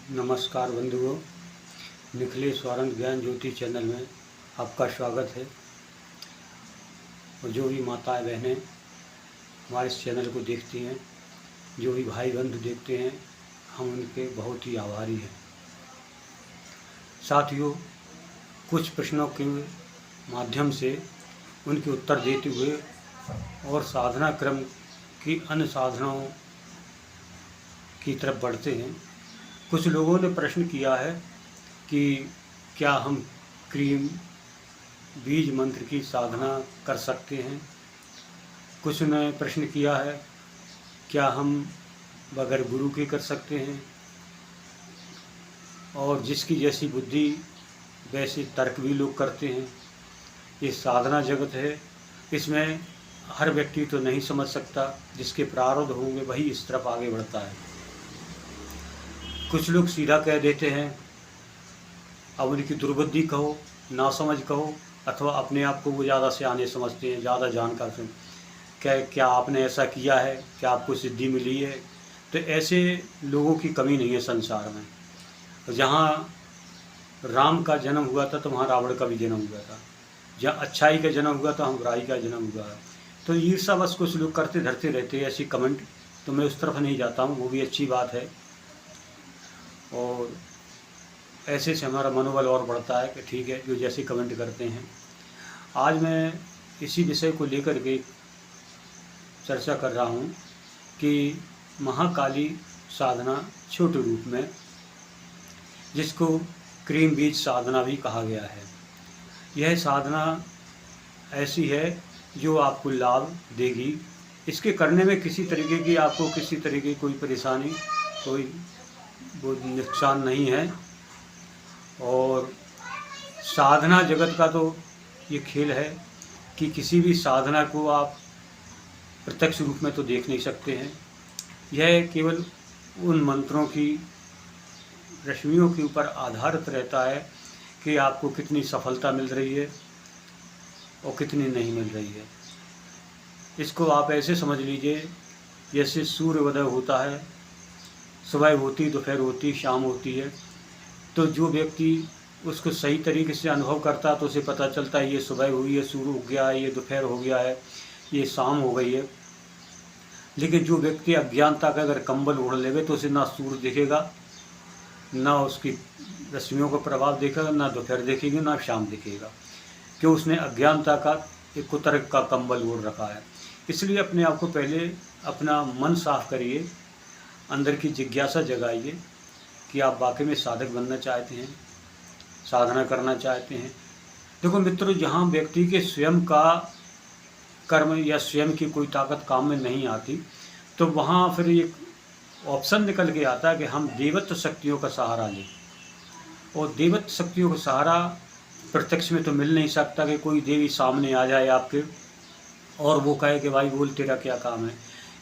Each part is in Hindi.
नमस्कार बंधुओं, निखिलेश स्वानंद ज्ञान ज्योति चैनल में आपका स्वागत है। और जो भी माताएं बहनें हमारे इस चैनल को देखती हैं, जो भी भाई बंधु देखते हैं, हम उनके बहुत ही आभारी हैं। साथियों, कुछ प्रश्नों के माध्यम से उनके उत्तर देते हुए और साधना क्रम की अन्य साधनाओं की तरफ बढ़ते हैं। कुछ लोगों ने प्रश्न किया है कि क्या हम क्रीम बीज मंत्र की साधना कर सकते हैं। कुछ ने प्रश्न किया है क्या हम बगैर गुरु के कर सकते हैं। और जिसकी जैसी बुद्धि वैसे तर्क भी लोग करते हैं। ये साधना जगत है, इसमें हर व्यक्ति तो नहीं समझ सकता, जिसके प्रारब्ध होंगे वही इस तरफ आगे बढ़ता है। कुछ लोग सीधा कह देते हैं, अब उनकी दुर्बुद्धि कहो, नासमझ कहो, अथवा अपने आप को वो ज़्यादा सियाने समझते हैं, ज़्यादा जानकार से क्या आपने ऐसा किया है, क्या आपको सिद्धि मिली है। तो ऐसे लोगों की कमी नहीं है संसार में। जहाँ राम का जन्म हुआ था तो वहाँ रावण का भी जन्म हुआ था। जहाँ अच्छाई का जन्म हुआ था वहाँ बुराई का जन्म हुआ है। तो ईर्ष्या बस कुछ लोग करते धरते रहते हैं ऐसी कमेंट, तो मैं उस तरफ नहीं जाता हूँ, वो भी अच्छी बात है। और ऐसे से हमारा मनोबल और बढ़ता है कि ठीक है, जो जैसे कमेंट करते हैं। आज मैं इसी विषय को लेकर के चर्चा कर रहा हूँ कि महाकाली साधना छोटे रूप में, जिसको क्रीम बीज साधना भी कहा गया है, यह साधना ऐसी है जो आपको लाभ देगी। इसके करने में किसी तरीके की आपको किसी तरीके की कोई परेशानी, कोई वो नुकसान नहीं है। और साधना जगत का तो ये खेल है कि किसी भी साधना को आप प्रत्यक्ष रूप में तो देख नहीं सकते हैं। यह केवल उन मंत्रों की रश्मियों के ऊपर आधारित रहता है कि आपको कितनी सफलता मिल रही है और कितनी नहीं मिल रही है। इसको आप ऐसे समझ लीजिए जैसे सूर्योदय होता है, सुबह होती, दोपहर होती, शाम होती है। तो जो व्यक्ति उसको सही तरीके से अनुभव करता है तो उसे पता चलता है ये सुबह हुई है, सूर्य उग गया है, ये दोपहर हो गया है, ये शाम हो गई है। लेकिन जो व्यक्ति अज्ञानता का अगर कंबल ओढ़ लेगा तो उसे ना सूर्य दिखेगा, ना उसकी रश्मियों का प्रभाव दिखेगा, ना दोपहर दिखेगी, ना शाम दिखेगा, क्यों उसने अज्ञानता का एक कुतर्क का कंबल ओढ़ रखा है। इसलिए अपने आप को पहले अपना मन साफ करिए, अंदर की जिज्ञासा जगाइए कि आप वाकई में साधक बनना चाहते हैं, साधना करना चाहते हैं। देखो मित्रों, जहाँ व्यक्ति के स्वयं का कर्म या स्वयं की कोई ताकत काम में नहीं आती, तो वहाँ फिर एक ऑप्शन निकल के आता है कि हम देवत्व शक्तियों का सहारा लें। और देवत्व शक्तियों का सहारा प्रत्यक्ष में तो मिल नहीं सकता कि कोई देवी सामने आ जाए आपके और वो कहे कि भाई बोल तेरा क्या काम है।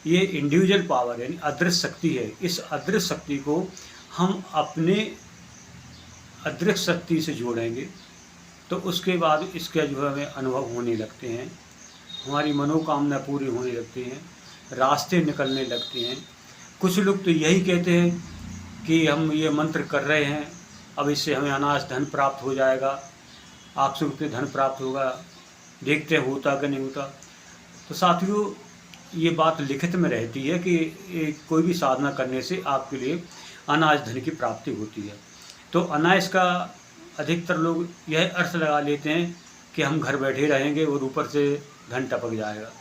ये इंडिविजुअल पावर यानी अदृश्य शक्ति है। इस अदृश्य शक्ति को हम अपने अदृश्य शक्ति से जोड़ेंगे तो उसके बाद इसका जो है हमें अनुभव होने लगते हैं, हमारी मनोकामना पूरी होने लगती हैं, रास्ते निकलने लगते हैं। कुछ लोग तो यही कहते हैं कि हम ये मंत्र कर रहे हैं, अब इससे हमें अनाज धन प्राप्त हो जाएगा, 800 रुपये धन प्राप्त होगा, देखते हैं होता कि नहीं होता। तो साथियों, ये बात लिखित में रहती है कि कोई भी साधना करने से आपके लिए अनाज धन की प्राप्ति होती है। तो अनाज का अधिकतर लोग यह अर्थ लगा लेते हैं कि हम घर बैठे रहेंगे और ऊपर से धन टपक जाएगा।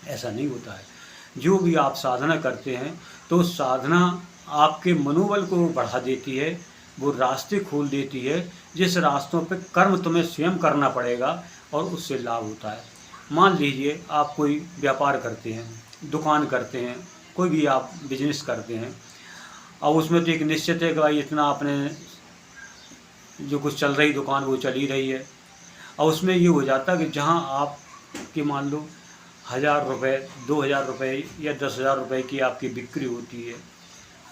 ऐसा नहीं होता है। जो भी आप साधना करते हैं तो साधना आपके मनोबल को बढ़ा देती है, वो रास्ते खोल देती है जिस रास्तों पर कर्म तुम्हें स्वयं करना पड़ेगा और उससे लाभ होता है। मान लीजिए आप कोई व्यापार करते हैं, दुकान करते हैं, कोई भी आप बिजनेस करते हैं, और उसमें तो एक निश्चित है कि भाई इतना आपने जो कुछ चल रही दुकान वो चल ही रही है। और उसमें ये हो जाता है कि जहाँ आप कि मान लो 1000 रुपये, 2000 रुपये या 10,000 रुपये की आपकी बिक्री होती है,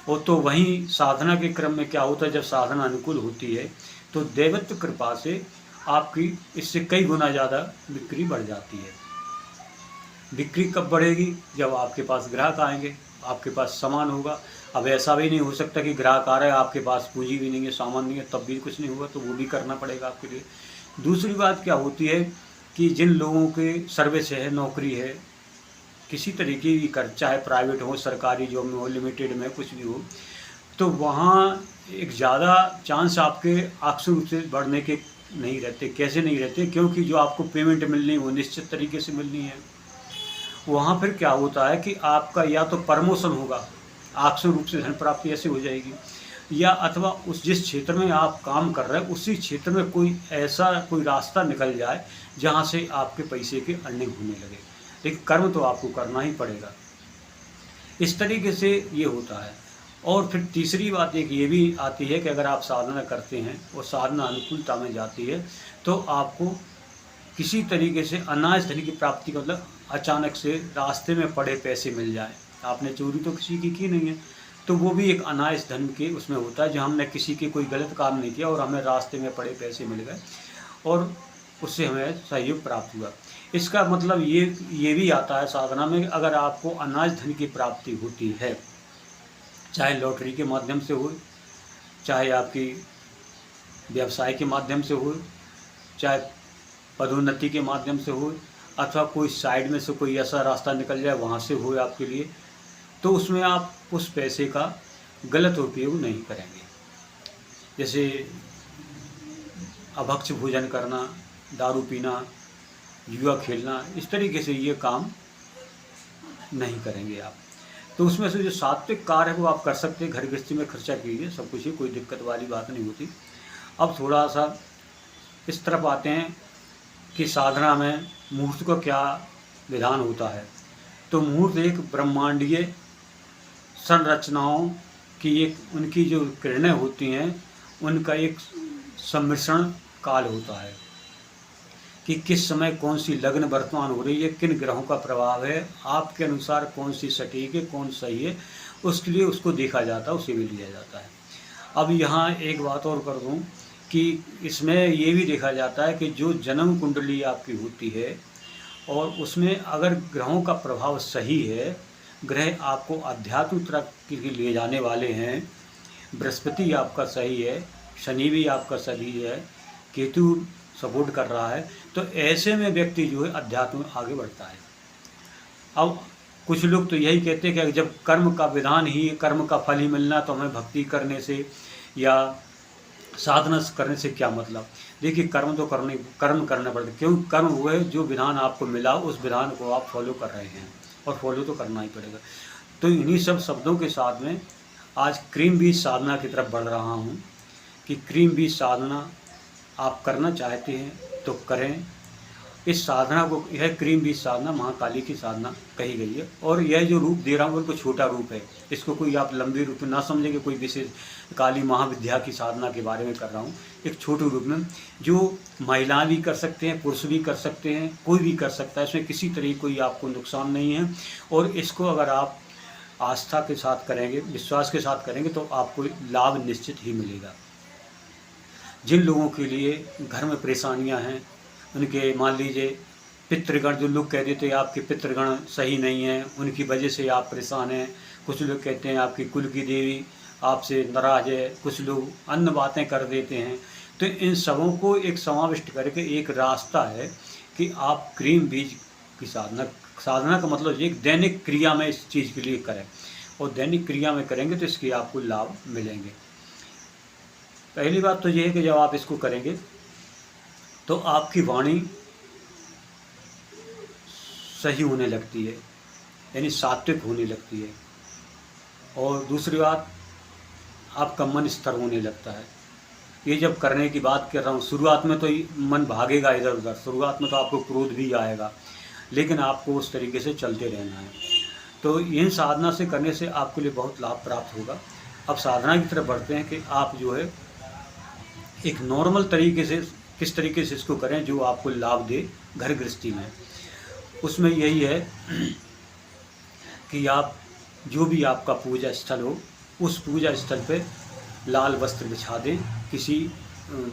वो तो वहीं साधना के क्रम में क्या होता है, जब साधना अनुकूल होती है तो दैवत्व कृपा से आपकी इससे कई गुना ज़्यादा बिक्री बढ़ जाती है। बिक्री कब बढ़ेगी? जब आपके पास ग्राहक आएंगे, आपके पास सामान होगा, अब ऐसा भी नहीं हो सकता कि ग्राहक आ रहा है, आपके पास पूंजी भी नहीं है, सामान नहीं है, तब भी कुछ नहीं होगा, तो वो भी करना पड़ेगा आपके लिए। दूसरी बात क्या होती है कि जिन लोगों के सर्विस है, नौकरी है, किसी तरीके की कर, चाहे प्राइवेट हो, सरकारी जॉब में हो, लिमिटेड में, कुछ भी हो, तो वहाँ एक ज़्यादा चांस आपके अक्षर रूप से बढ़ने के नहीं रहते। कैसे नहीं रहते? क्योंकि जो आपको पेमेंट मिलनी है वो निश्चित तरीके से मिलनी है। वहाँ फिर क्या होता है कि आपका या तो प्रमोशन होगा, अक्षर रूप से धन प्राप्ति ऐसे हो जाएगी, या अथवा उस जिस क्षेत्र में आप काम कर रहे हैं उसी क्षेत्र में कोई ऐसा कोई रास्ता निकल जाए जहाँ से आपके पैसे की अर्निंग होने लगे। लेकिन कर्म तो आपको करना ही पड़ेगा। इस तरीके से ये होता है। और फिर तीसरी बात एक ये भी आती है कि अगर आप साधना करते हैं और साधना अनुकूलता में जाती है तो आपको किसी तरीके से अनाज धन की प्राप्ति का मतलब अचानक से रास्ते में पड़े पैसे मिल जाए। आपने चोरी तो किसी की नहीं है, तो वो भी एक अनाज धन के उसमें होता है, जहाँ हमने किसी के कोई गलत काम नहीं किया और हमें रास्ते में पड़े पैसे मिल गए और उससे हमें सहयोग प्राप्त हुआ। इसका मतलब ये भी आता है साधना में, अगर आपको अनाज धन की प्राप्ति होती है, चाहे लॉटरी के माध्यम से हो, चाहे आपकी व्यवसाय के माध्यम से हो, चाहे पदोन्नति के माध्यम से हो, अथवा कोई साइड में से कोई ऐसा रास्ता निकल जाए वहाँ से हो आपके लिए, तो उसमें आप उस पैसे का गलत उपयोग नहीं करेंगे। जैसे अभक्ष भोजन करना, दारू पीना, जुआ खेलना, इस तरीके से ये काम नहीं करेंगे आप। तो उसमें से जो सात्विक कार्य है वो आप कर सकते हैं, घर गृहस्थी में खर्चा कीजिए, सब कुछ ही, कोई दिक्कत वाली बात नहीं होती। अब थोड़ा सा इस तरफ आते हैं कि साधना में मुहूर्त का क्या विधान होता है। तो मुहूर्त एक ब्रह्मांडीय संरचनाओं की एक उनकी जो किरणें होती हैं उनका एक सम्मिश्रण काल होता है कि किस समय कौन सी लग्न वर्तमान हो रही है, किन ग्रहों का प्रभाव है, आपके अनुसार कौन सी सटीक है, कौन सही है, उसके लिए उसको देखा जाता है, उसे भी लिया जाता है। अब यहाँ एक बात और कर दूँ कि इसमें ये भी देखा जाता है कि जो जन्म कुंडली आपकी होती है और उसमें अगर ग्रहों का प्रभाव सही है, ग्रह आपको आध्यात्म तरफ के लिए ले जाने वाले हैं, बृहस्पति आपका सही है, शनि भी आपका सही है, केतु सपोर्ट कर रहा है, तो ऐसे में व्यक्ति जो है अध्यात्म में आगे बढ़ता है। अब कुछ लोग तो यही कहते हैं कि जब कर्म का विधान ही, कर्म का फल ही मिलना, तो हमें भक्ति करने से या साधना करने से क्या मतलब। देखिए, कर्म तो कर्म करना पड़ता है, क्यों? कर्म हुए जो विधान आपको मिला उस विधान को आप फॉलो कर रहे हैं और फॉलो तो करना ही पड़ेगा। तो इन्हीं सब शब्दों के साथ में आज क्रीम बीज साधना की तरफ बढ़ रहा हूँ कि क्रीम बीज साधना आप करना चाहते हैं तो करें। इस साधना को, यह क्रीम बीज साधना महाकाली की साधना कही गई है और यह जो रूप दे रहा हूँ बिल्कुल छोटा रूप है, इसको कोई आप लंबे रूप में ना समझेंगे, कोई विशेष काली महाविद्या की साधना के बारे में कर रहा हूँ। एक छोटे रूप में जो महिलाएं भी कर सकते हैं, पुरुष भी कर सकते हैं, कोई भी कर सकता है, इसमें किसी तरह कोई आपको नुकसान नहीं है। और इसको अगर आप आस्था के साथ करेंगे, विश्वास के साथ करेंगे तो आपको लाभ निश्चित ही मिलेगा। जिन लोगों के लिए घर में परेशानियां हैं, उनके मान लीजिए पितृगण, जो लोग कह देते हैं आपके पितृगण सही नहीं हैं, उनकी वजह से आप परेशान हैं, कुछ लोग कहते हैं आपकी कुल की देवी आपसे नाराज है, कुछ लोग अन्य बातें कर देते हैं, तो इन सबों को एक समाविष्ट करके एक रास्ता है कि आप क्रीम बीज की साधना का मतलब एक दैनिक क्रिया में इस चीज़ के लिए करें, और दैनिक क्रिया में करेंगे तो इसके आपको लाभ मिलेंगे। पहली बात तो ये है कि जब आप इसको करेंगे तो आपकी वाणी सही होने लगती है, यानी सात्विक होने लगती है। और दूसरी बात, आपका मन स्थिर होने लगता है। ये जब करने की बात कर रहा हूँ, शुरुआत में तो मन भागेगा इधर उधर, शुरुआत में तो आपको क्रोध भी आएगा, लेकिन आपको उस तरीके से चलते रहना है। तो इन साधना से करने से आपके लिए बहुत लाभ प्राप्त होगा। अब साधना की तरफ बढ़ते हैं कि आप जो है एक नॉर्मल तरीके से किस तरीके से इसको करें जो आपको लाभ दे घर गृहस्थी में। उसमें यही है कि आप जो भी आपका पूजा स्थल हो, उस पूजा स्थल पे लाल वस्त्र बिछा दें किसी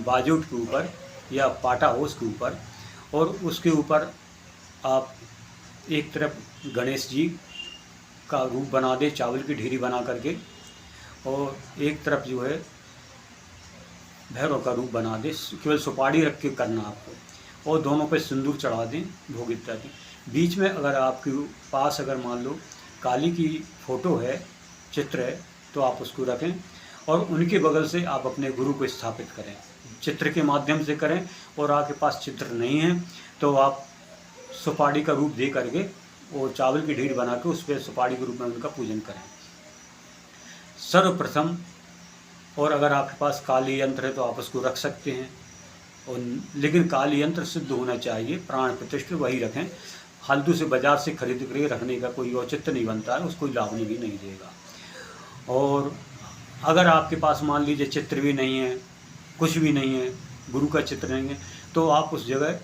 बाजूट के ऊपर या पाटा हो उसके ऊपर, और उसके ऊपर आप एक तरफ गणेश जी का रूप बना दें, चावल की ढेरी बना करके, और एक तरफ जो है भैरव का रूप बना दें, केवल सुपारी रख के करना आपको, और दोनों पे सिंदूर चढ़ा दें, भोग इत्यादि। बीच में अगर आपके पास अगर मान लो काली की फ़ोटो है, चित्र है, तो आप उसको रखें, और उनके बगल से आप अपने गुरु को स्थापित करें, चित्र के माध्यम से करें। और आपके पास चित्र नहीं है तो आप सुपारी का रूप दे करके और चावल की ढीर बना के उस पर सुपारी के रूप में उनका पूजन करें सर्वप्रथम। और अगर आपके पास काली यंत्र है तो आप उसको रख सकते हैं, और लेकिन काली यंत्र सिद्ध होना चाहिए, प्राण प्रतिष्ठित वही रखें। फालतू से बाजार से खरीद कर रखने का कोई औचित्य नहीं बनता है, उसको लाभ भी नहीं देगा। और अगर आपके पास मान लीजिए चित्र भी नहीं है, कुछ भी नहीं है, गुरु का चित्र नहीं है, तो आप उस जगह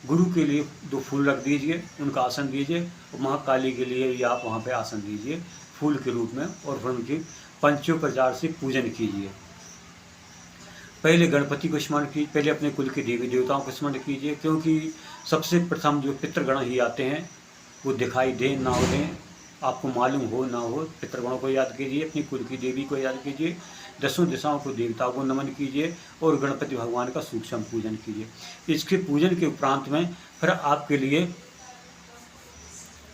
गुरु के लिए 2 फूल रख दीजिए, उनका आसन दीजिए, और महाकाली के लिए भी आप वहाँ पे आसन दीजिए फूल के रूप में, और फिर उनकी पंचोपचार से पूजन कीजिए। पहले गणपति को स्मरण कीजिए, पहले अपने कुल के देवी देवताओं को स्मरण कीजिए, क्योंकि सबसे प्रथम जो पितृगण ही आते हैं, वो दिखाई दें ना दें, आपको मालूम हो ना हो, पितृगणों को याद कीजिए, अपनी कुल की देवी को याद कीजिए, 10 दिशाओं को देवताओं को नमन कीजिए, और गणपति भगवान का सूक्ष्म पूजन कीजिए। इसके पूजन के उपरांत में फिर आपके लिए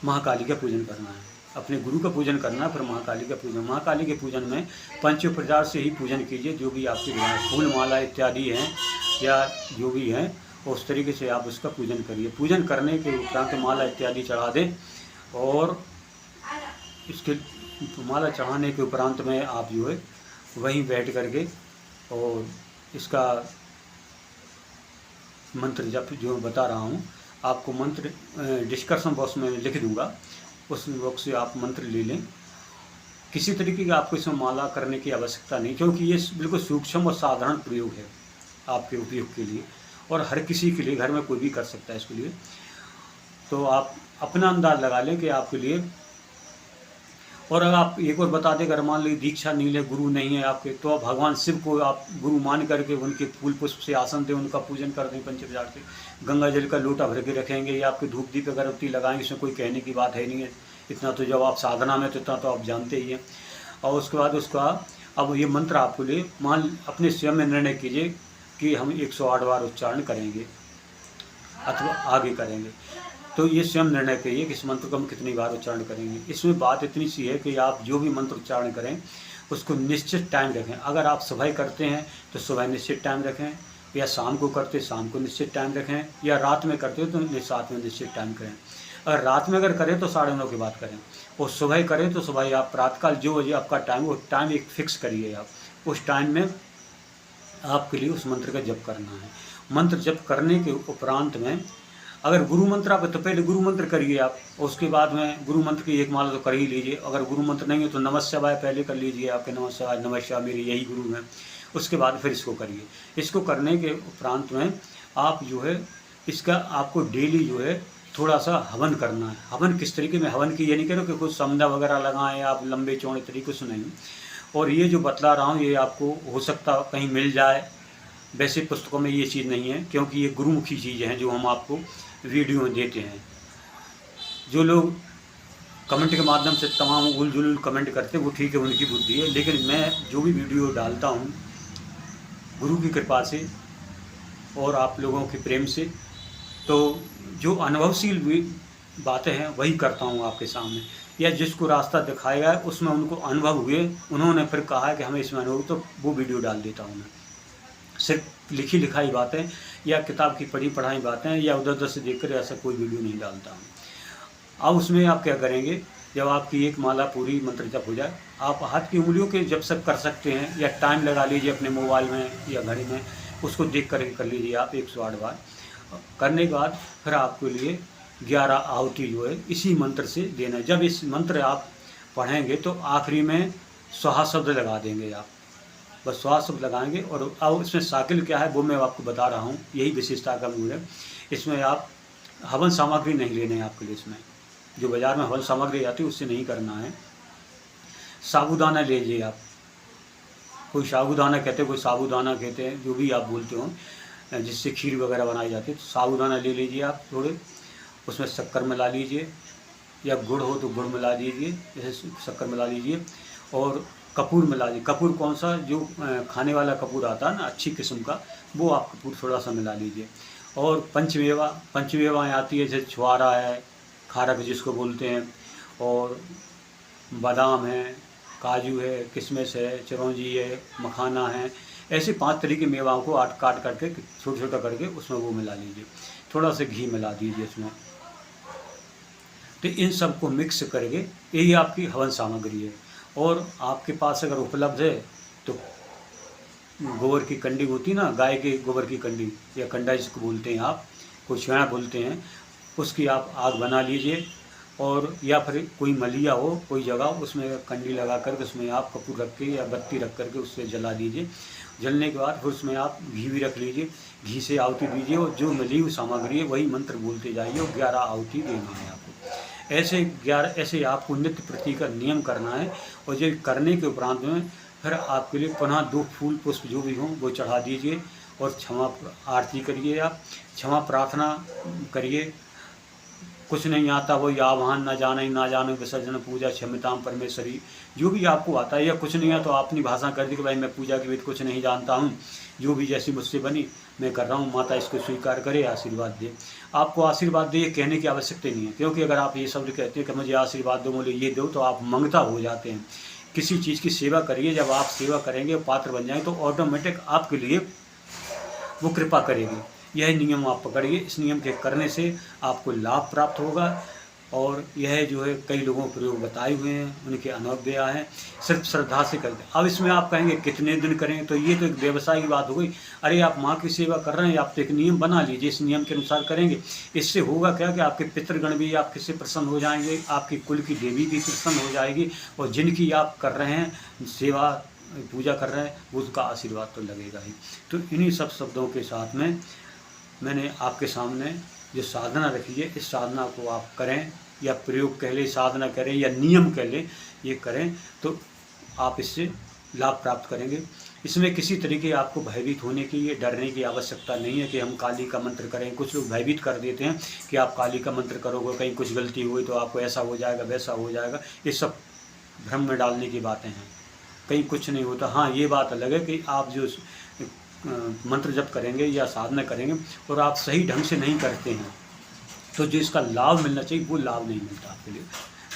महाकाली का पूजन करना है, अपने गुरु का पूजन करना, फिर महाकाली का पूजन। महाकाली के पूजन में पंचोपचार से ही पूजन कीजिए, जो भी आपके फूल माला इत्यादि हैं या जो भी हैं, उस तरीके से आप उसका पूजन करिए। पूजन करने के उपरांत माला इत्यादि चढ़ा दें, और इसके माला चढ़ाने के उपरांत में आप जो है वहीं बैठ करके और इसका मंत्र जप जो बता रहा हूँ आपको, मंत्र डिस्कशन बॉक्स में लिख दूंगा, उस बॉक्स से आप मंत्र ले लें। किसी तरीके का आपको इसमें माला करने की आवश्यकता नहीं, क्योंकि ये बिल्कुल सूक्ष्म और साधारण प्रयोग है आपके उपयोग के लिए, और हर किसी के लिए, घर में कोई भी कर सकता है इसके लिए। तो आप अपना अंदाज लगा लें कि आपके लिए। और अगर आप एक और बता दें, अगर मान लीजिए दीक्षा नहीं ले, गुरु नहीं है आपके, तो आप भगवान शिव को आप गुरु मान करके उनके फूल पुष्प से आसन दें, उनका पूजन कर दें पंचोपचार से। गंगा जल का लोटा भर के रखेंगे, या आपके धूप दीप अगरबत्ती लगाएंगे, इसमें कोई कहने की बात है नहीं है। इतना तो जब आप साधना में तो इतना तो आप जानते ही हैं। और उसके बाद उसका अब ये मंत्र आपके लिए अपने स्वयं में निर्णय कीजिए कि हम 108 बार उच्चारण करेंगे अथवा आगे करेंगे। तो ये स्वयं निर्णय करिए कि इस मंत्र को हम कितनी बार उच्चारण करेंगे। इसमें बात इतनी सी है कि आप जो भी मंत्र उच्चारण करें उसको निश्चित टाइम रखें। अगर आप सुबह करते हैं तो सुबह निश्चित टाइम रखें, या शाम को करते शाम को निश्चित टाइम रखें, या रात में करते हो तो रात में निश्चित टाइम करें। अगर रात में अगर करें तो 9:30 के बाद करें, और सुबह करें तो सुबह आप प्रातःकाल जो बजे आपका टाइम, वो टाइम एक फिक्स करिए। आप उस टाइम में आपके लिए उस मंत्र का जप करना है। मंत्र जप करने के उपरांत में अगर गुरु मंत्र आप, तो पहले गुरु मंत्र करिए आप, और उसके बाद में गुरु मंत्र की एक माला तो कर ही लीजिए। अगर गुरु मंत्र नहीं है तो नमः शिवाय पहले कर लीजिए, आपके नमः शिवाय, नमः शिवाय मेरे यही गुरु हैं। उसके बाद फिर इसको करिए। इसको करने के उपरांत में आप जो है इसका आपको डेली जो है थोड़ा सा हवन करना है। हवन किस तरीके में हवन की, ये नहीं करो कि कुछ समदा वगैरह लगाएं आप लंबे चौड़े तरीके से, नहीं। और ये जो बतला रहा हूँ ये आपको हो सकता कहीं मिल जाए, वैसे पुस्तकों में ये चीज़ नहीं है, क्योंकि ये गुरुमुखी चीज़ें हैं जो हम आपको वीडियो में देते हैं। जो लोग कमेंट के माध्यम से तमाम उल जुल कमेंट करते हैं वो ठीक है, उनकी बुद्धि है, लेकिन मैं जो भी वीडियो डालता हूँ गुरु की कृपा से और आप लोगों के प्रेम से, तो जो अनुभवशील बातें हैं वही करता हूँ आपके सामने, या जिसको रास्ता दिखाया है उसमें उनको अनुभव हुए, उन्होंने फिर कहा है कि हमें इसमें अनुभव, तो वो वीडियो डाल देता हूँ मैं। सिर्फ लिखी लिखाई बातें या किताब की पढ़ी पढ़ाई बातें या उधर उधर से देखकर ऐसा कोई वीडियो नहीं डालता हूँ। अब उसमें आप क्या करेंगे, जब आपकी एक माला पूरी मंत्र जप हो जाए, आप हाथ की उंगलियों के जब सब कर सकते हैं, या टाइम लगा लीजिए अपने मोबाइल में या घड़ी में, उसको देख कर लीजिए आप 108 बार। करने के बाद फिर आपके लिए 11 आहुति जो है इसी मंत्र से देना है। जब इस मंत्र आप पढ़ेंगे तो आखिरी में स्वाहा शब्द लगा देंगे आप, बस स्वाहा शब्द लगाएंगे। और अब इसमें शाकिल क्या है वो मैं आपको बता रहा हूँ, यही विशेषता का मूल है। इसमें आप हवन सामग्री नहीं लेने हैं आपके लिए, इसमें जो बाज़ार में हवन सामग्री आती है उससे नहीं करना है। साबूदाना लीजिए आप, कोई साबूदाना कहते हैं, कोई साबूदाना कहते हैं, जो भी आप बोलते हो, जिससे खीर वगैरह बनाई जाती है। तो साबूदाना ले लीजिए आप थोड़े, उसमें शक्कर मिला लीजिए, या गुड़ हो तो गुड़ मिला दीजिए, जैसे शक्कर मिला लीजिए। और कपूर मिला लीजिए। कपूर कौन सा, जो खाने वाला कपूर आता है ना अच्छी किस्म का, वो आप कपूर थोड़ा सा मिला लीजिए। और पंचमेवा, पंचमेवाएँ आती है जैसे छुआरा है, खारक जिसको बोलते हैं, और बादाम है, काजू है, किशमिश है, चिरौंजी है, मखाना है, ऐसे 5 तरह की मेवाओं को काट करके छोटा-छोटा करके उसमें वो मिला लीजिए। थोड़ा सा घी मिला दीजिए इसमें। तो इन सबको मिक्स करके यही आपकी हवन सामग्री है। और आपके पास अगर उपलब्ध है तो गोबर की कंडी होती है ना, गाय के गोबर की कंडी या कंडा जिसको बोलते हैं आप, कुछ छेना बोलते हैं, उसकी आप आग बना लीजिए। और या फिर कोई मलिया हो कोई जगह, उसमें कंडी लगा करके उसमें आप कपूर रख के या बत्ती रख करके उससे जला दीजिए। जलने के बाद फिर उसमें आप घी भी रख लीजिए, घी से आहुति दीजिए, और जो मिली हुई सामग्री है वही मंत्र बोलते जाइए, और 11 आहुति देनी है आपको। ऐसे आपको नित्य प्रति का नियम करना है। और ये करने के उपरांत में फिर आपके लिए पुनः 2 फूल पुष्प जो भी हों वो चढ़ा दीजिए, और क्षमा आरती करिए, आप क्षमा प्रार्थना करिए। कुछ नहीं आता वो आवाहन न जाने विसर्जन पूजा क्षमताम परमेश्वरी, जो भी आपको आता है, या कुछ नहीं आता तो अपनी भाषा कर दी कि भाई मैं पूजा के विधि कुछ नहीं जानता हूँ, जो भी जैसी मुझसे बनी मैं कर रहा हूँ, माता इसको स्वीकार करे, आशीर्वाद दे। आपको आशीर्वाद दे ये कहने की आवश्यकता नहीं है, क्योंकि अगर आप ये शब्द कहते हैं कि मुझे आशीर्वाद दो, मुझे ये दो, तो आप मंगता हो जाते हैं। किसी चीज़ की सेवा करिए, जब आप सेवा करेंगे पात्र बन जाएंगे तो ऑटोमेटिक आपके लिए वो कृपा करेगी। यह नियम आप पकड़िए, इस नियम के करने से आपको लाभ प्राप्त होगा। और यह जो है कई लोगों को प्रयोग बताए हुए हैं, उनके अनुभव हैं, सिर्फ श्रद्धा से करते। अब इसमें आप कहेंगे कितने दिन करें, तो ये तो एक व्यवसाय की बात हो गई। अरे आप माँ की सेवा कर रहे हैं, आप तो एक नियम बना लीजिए, इस नियम के अनुसार करेंगे। इससे होगा क्या कि आपके पितृगण भी आपके से प्रसन्न हो जाएंगे, आपकी कुल की देवी भी प्रसन्न हो जाएगी, और जिनकी आप कर रहे हैं सेवा पूजा कर रहे हैं उसका आशीर्वाद तो लगेगा ही। तो इन्हीं सब शब्दों के साथ में मैंने आपके सामने जो साधना रखी है, इस साधना को आप करें, या प्रयोग कह लें, साधना करें, या नियम कह लें, ये करें तो आप इससे लाभ प्राप्त करेंगे। इसमें किसी तरीके आपको भयभीत होने की, ये डरने की आवश्यकता नहीं है कि हम काली का मंत्र करें। कुछ लोग भयभीत कर देते हैं कि आप काली का मंत्र करोगे, कहीं कुछ गलती हुई तो आपको ऐसा हो जाएगा, वैसा हो जाएगा। ये सब भ्रम में डालने की बातें हैं, कहीं कुछ नहीं होता। हाँ, ये बात अलग है कि आप जो मंत्र जप करेंगे या साधना करेंगे और आप सही ढंग से नहीं करते हैं, तो जो इसका लाभ मिलना चाहिए वो लाभ नहीं मिलता आपके लिए,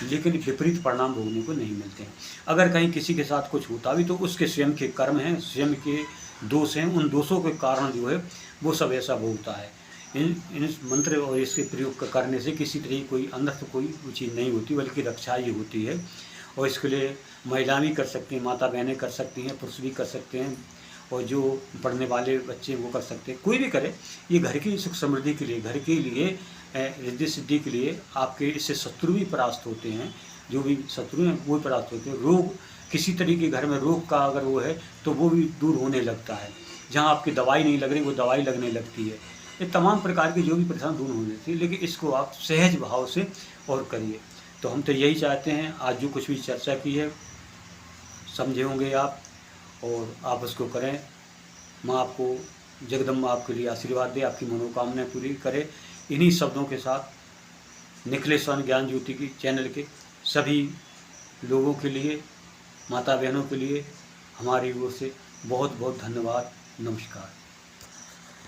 लेकिन विपरीत परिणाम भोगने को नहीं मिलते हैं। अगर कहीं किसी के साथ कुछ होता भी तो उसके स्वयं के कर्म हैं, स्वयं के दोष हैं, उन दोषों के कारण जो है वो सब ऐसा भोगता है। इन मंत्र और इसके प्रयोग करने से किसी तरह कोई अनर्थ कोई चीज़ नहीं होती, बल्कि रक्षा ही होती है। और इसके लिए महिला भी कर सकती हैं, माता बहनें कर सकती हैं, पुरुष भी कर सकते हैं, और जो पढ़ने वाले बच्चे वो कर सकते हैं, कोई भी करे। ये घर की सुख समृद्धि के लिए, घर के लिए, रिद्धि सिद्धि के लिए। आपके इससे शत्रु भी परास्त होते हैं, जो भी शत्रु हैं वो परास्त होते हैं। रोग, किसी तरीके घर में रोग का अगर वो है तो वो भी दूर होने लगता है। जहाँ आपकी दवाई नहीं लग रही वो दवाई लगने लगती है। ये तमाम प्रकार की जो भी परेशानी दूर हो जाती है, लेकिन इसको आप सहज भाव से और करिए। तो हम तो यही चाहते हैं, आज जो कुछ भी चर्चा की है समझे होंगे आप, और आप उसको करें। माँ आपको, जगदम्बा आपके लिए आशीर्वाद दे, आपकी मनोकामनाएं पूरी करे। इन्हीं शब्दों के साथ निखिलेश स्वर्ण ज्ञान ज्योति की चैनल के सभी लोगों के लिए, माता बहनों के लिए हमारी ओर से बहुत बहुत धन्यवाद। नमस्कार।